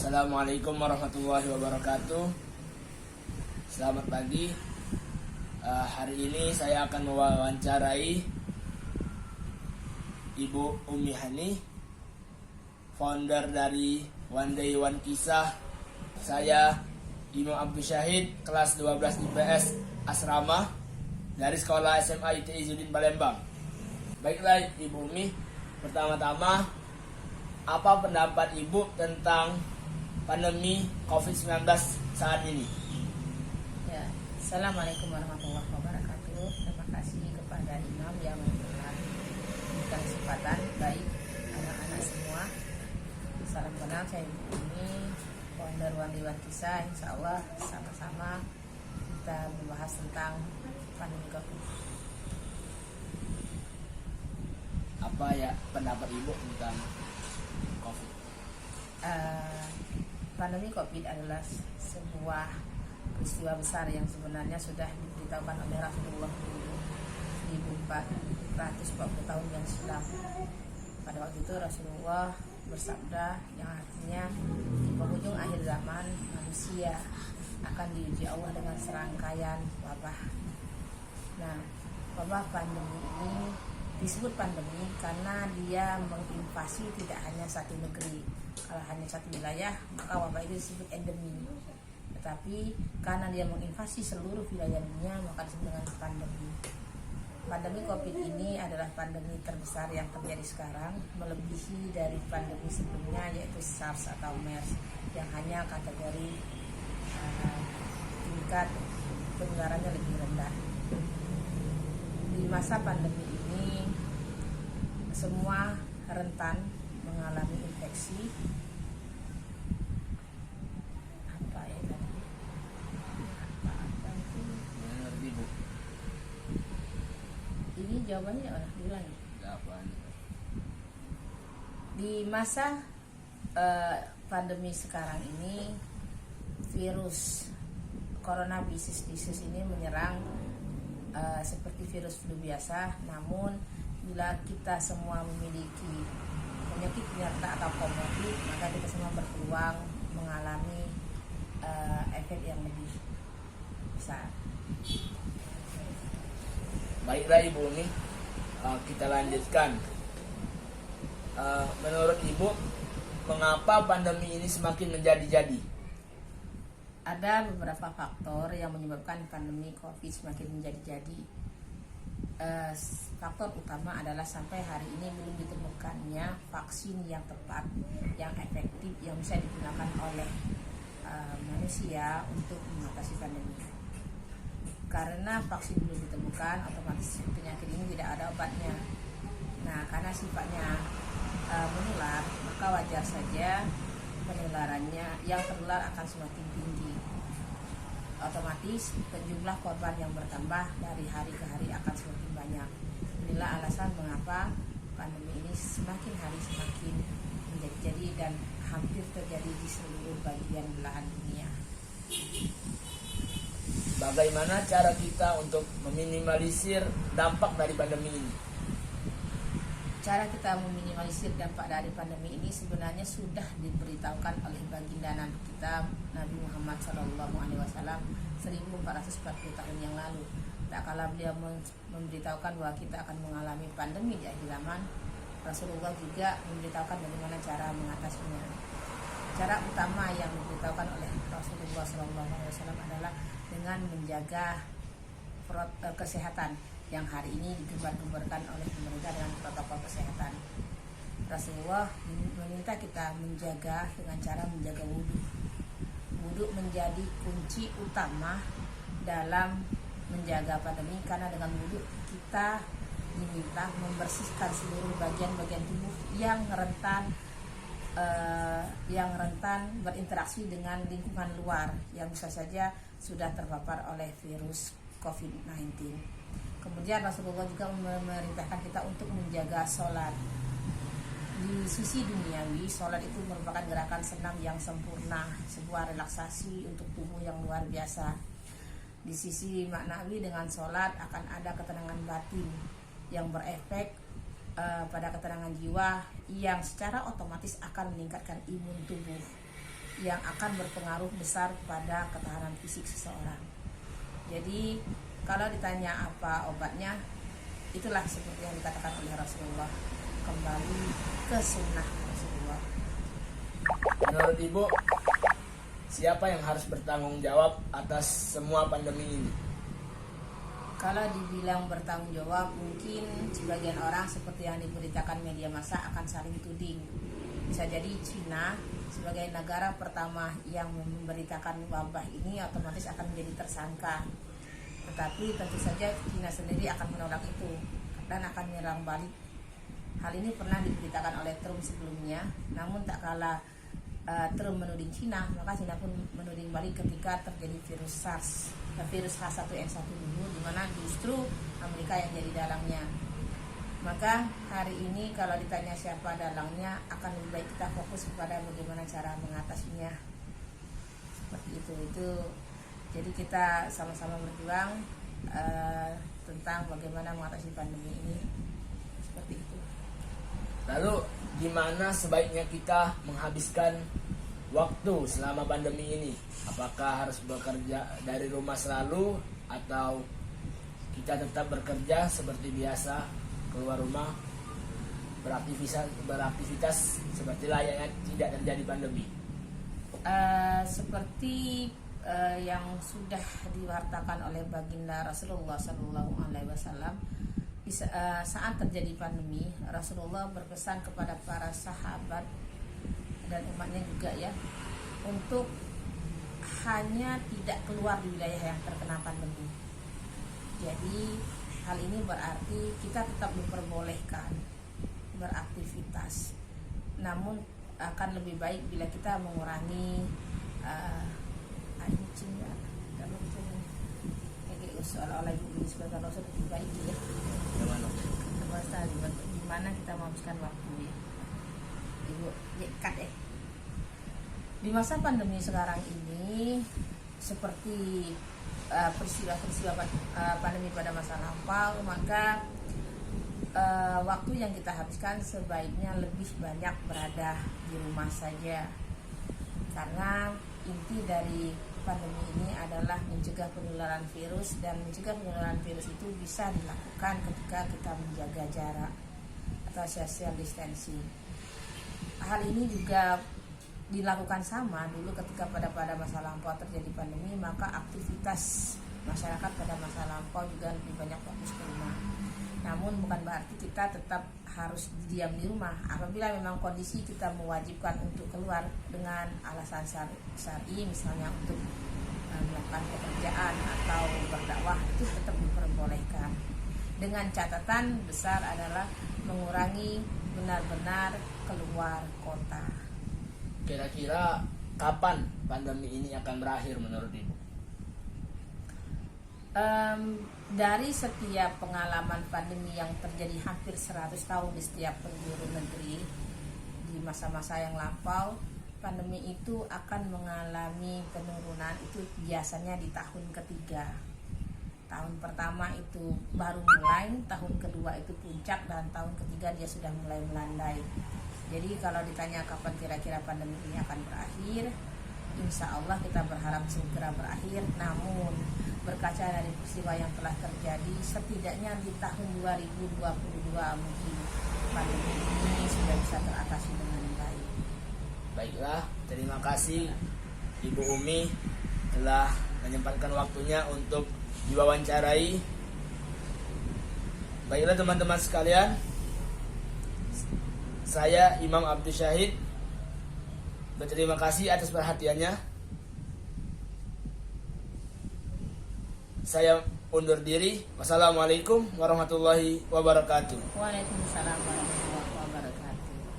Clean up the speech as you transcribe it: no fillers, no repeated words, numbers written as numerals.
Assalamualaikum warahmatullahi wabarakatuh. Selamat pagi. Hari ini saya akan mewawancarai Ibu Umi Hani, founder dari One Day One Kisah. Saya Imam Abdul Syahid, kelas 12 IPS Asrama dari Sekolah SMA ITI Izzuddin Palembang. Baiklah Ibu Umi, pertama-tama apa pendapat Ibu tentang pandemi COVID-19 saat ini? Ya, Assalamualaikum warahmatullahi wabarakatuh. Terima kasih kepada Imam yang memberikan kesempatan. Baik anak-anak semua, salam kenal, saya Ibu Umi, founder One Day One Kisah. Insya Allah sama-sama kita membahas tentang pandemi COVID. Apa ya pendapat Ibu tentang COVID? Pandemi COVID adalah sebuah peristiwa besar yang sebenarnya sudah diberitahukan oleh Rasulullah 1440 tahun yang silam. Pada waktu itu Rasulullah bersabda yang artinya di penghujung akhir zaman manusia akan diuji Allah dengan serangkaian wabah. Nah, wabah pandemi ini disebut pandemi karena dia menginvasi tidak hanya satu negeri. Kalau hanya satu wilayah, maka wabah itu disebut endemi. Tetapi karena dia menginvasi seluruh wilayah dunia, maka disebut dengan pandemi. Pandemi COVID ini adalah pandemi terbesar yang terjadi sekarang, melebihi dari pandemi sebelumnya, yaitu SARS atau MERS, yang hanya kategori tingkat penularannya lebih rendah. Di masa pandemi ini, semua rentan mengalami infeksi. Ini jawabannya orang bilang. Di masa pandemi sekarang ini, virus corona disease ini menyerang seperti virus flu biasa. Namun bila kita semua memiliki penyakit penyerta atau komorbid, maka kita semua berpeluang mengalami efek yang lebih besar. Baiklah Ibu Umi, kita lanjutkan. Menurut Ibu, mengapa pandemi ini semakin menjadi-jadi? Ada beberapa faktor yang menyebabkan pandemi COVID semakin menjadi-jadi. Faktor utama adalah sampai hari ini belum ditemukannya vaksin yang tepat, yang efektif, yang bisa digunakan oleh manusia untuk mengatasi pandemi. Karena vaksin belum ditemukan, otomatis penyakit ini tidak ada obatnya. Nah, karena sifatnya menular, maka wajar saja penularannya, yang tertular akan semakin tinggi. Otomatis jumlah korban yang bertambah dari hari ke hari akan semakin banyak. Inilah alasan mengapa pandemi ini semakin hari semakin menjadi dan hampir terjadi di seluruh bagian belahan dunia. Bagaimana cara kita untuk meminimalisir dampak dari pandemi ini? Cara kita meminimalisir dampak dari pandemi ini sebenarnya sudah diberitahukan oleh baginda Nabi kita Nabi Muhammad SAW 1440 tahun yang lalu. Tak kala beliau memberitahukan bahwa kita akan mengalami pandemi di akhir zaman, Rasulullah juga memberitahukan bagaimana cara mengatasinya. Cara utama yang diberitahukan oleh Rasulullah SAW adalah dengan menjaga kesehatan yang hari ini digembar-gemborkan oleh pemerintah dengan protokol kesehatan. Rasulullah meminta kita menjaga dengan cara menjaga wudhu. Wudhu menjadi kunci utama dalam menjaga pandemi, karena dengan wudhu kita diminta membersihkan seluruh bagian-bagian tubuh yang rentan berinteraksi dengan lingkungan luar yang bisa saja sudah terpapar oleh virus COVID-19. Kemudian Rasulullah juga memerintahkan kita untuk menjaga sholat. Di sisi duniawi, sholat itu merupakan gerakan senam yang sempurna, sebuah relaksasi untuk tubuh yang luar biasa. Di sisi maknawi, dengan sholat akan ada ketenangan batin yang berefek pada keterangan jiwa yang secara otomatis akan meningkatkan imun tubuh. yang akan berpengaruh besar pada ketahanan fisik seseorang. Jadi kalau ditanya apa obatnya, itulah seperti yang dikatakan oleh Rasulullah, kembali ke sunnah Rasulullah. Menurut Ibu, siapa yang harus bertanggung jawab atas semua pandemi ini? Kalau dibilang bertanggung jawab, mungkin sebagian orang seperti yang diberitakan media massa akan saling tuding. Bisa jadi Cina sebagai negara pertama yang memberitakan wabah ini otomatis akan menjadi tersangka. Tetapi tentu saja Cina sendiri akan menolak itu dan akan menyerang balik. Hal ini pernah diberitakan oleh Trump sebelumnya, namun tak kalah Trump menuding Cina, maka Cina pun menuding balik ketika terjadi virus SARS, virus H1N1 dulu, di mana justru Amerika yang jadi dalangnya. Maka hari ini kalau ditanya siapa dalangnya, akan lebih baik kita fokus kepada bagaimana cara mengatasinya. Seperti itu. Jadi kita sama-sama berjuang tentang bagaimana mengatasi pandemi ini. Seperti itu. Lalu gimana sebaiknya kita menghabiskan waktu selama pandemi ini? Apakah harus bekerja dari rumah selalu atau kita tetap bekerja seperti biasa, keluar rumah, beraktivitas seperti layaknya tidak terjadi pandemi? Seperti yang sudah diwartakan oleh baginda Rasulullah SAW, saat terjadi pandemi, Rasulullah berpesan kepada para sahabat dan umatnya juga ya, untuk hanya tidak keluar di wilayah yang terkena pandemi. Jadi hal ini berarti kita tetap diperbolehkan beraktivitas, namun akan lebih baik bila kita mengurangi soal-soal ibu sebagai dosa lebih baik ya. Di mana kita menghabiskan waktu ya. Ibu dekat Di masa pandemi sekarang ini, seperti peristiwa-peristiwa pandemi pada masa lampau, maka waktu yang kita habiskan sebaiknya lebih banyak berada di rumah saja, karena inti dari pandemi ini adalah mencegah penularan virus, dan mencegah penularan virus itu bisa dilakukan ketika kita menjaga jarak atau social distancing. Hal ini juga dilakukan sama dulu ketika pada masa lampau terjadi pandemi, maka aktivitas masyarakat pada masa lampau juga lebih banyak fokus ke rumah. Namun bukan berarti kita tetap harus diam di rumah. Apabila memang kondisi kita mewajibkan untuk keluar dengan alasan syar'i, misalnya untuk melakukan pekerjaan atau berdakwah, itu tetap diperbolehkan. Dengan catatan besar adalah mengurangi benar-benar keluar kota. Kira-kira kapan pandemi ini akan berakhir menurut Ibu? Dari setiap pengalaman pandemi yang terjadi hampir 100 tahun di setiap penjuru negeri di masa-masa yang lampau, pandemi itu akan mengalami penurunan itu biasanya di tahun ketiga. Tahun pertama itu baru mulai, tahun kedua itu puncak, dan tahun ketiga dia sudah mulai melandai. Jadi kalau ditanya kapan kira-kira pandemi ini akan berakhir, insya Allah kita berharap segera berakhir. Namun berkaca dari peristiwa yang telah terjadi, setidaknya di tahun 2022 mungkin pandemi ini sudah bisa teratasi dengan baik. Baiklah, terima kasih Ibu Umi telah menyempatkan waktunya untuk diwawancarai. Baiklah teman-teman sekalian, saya Imam Abdul Syahid berterima kasih atas perhatiannya. Saya undur diri. Wassalamualaikum warahmatullahi wabarakatuh. Waalaikumsalam warahmatullahi wabarakatuh.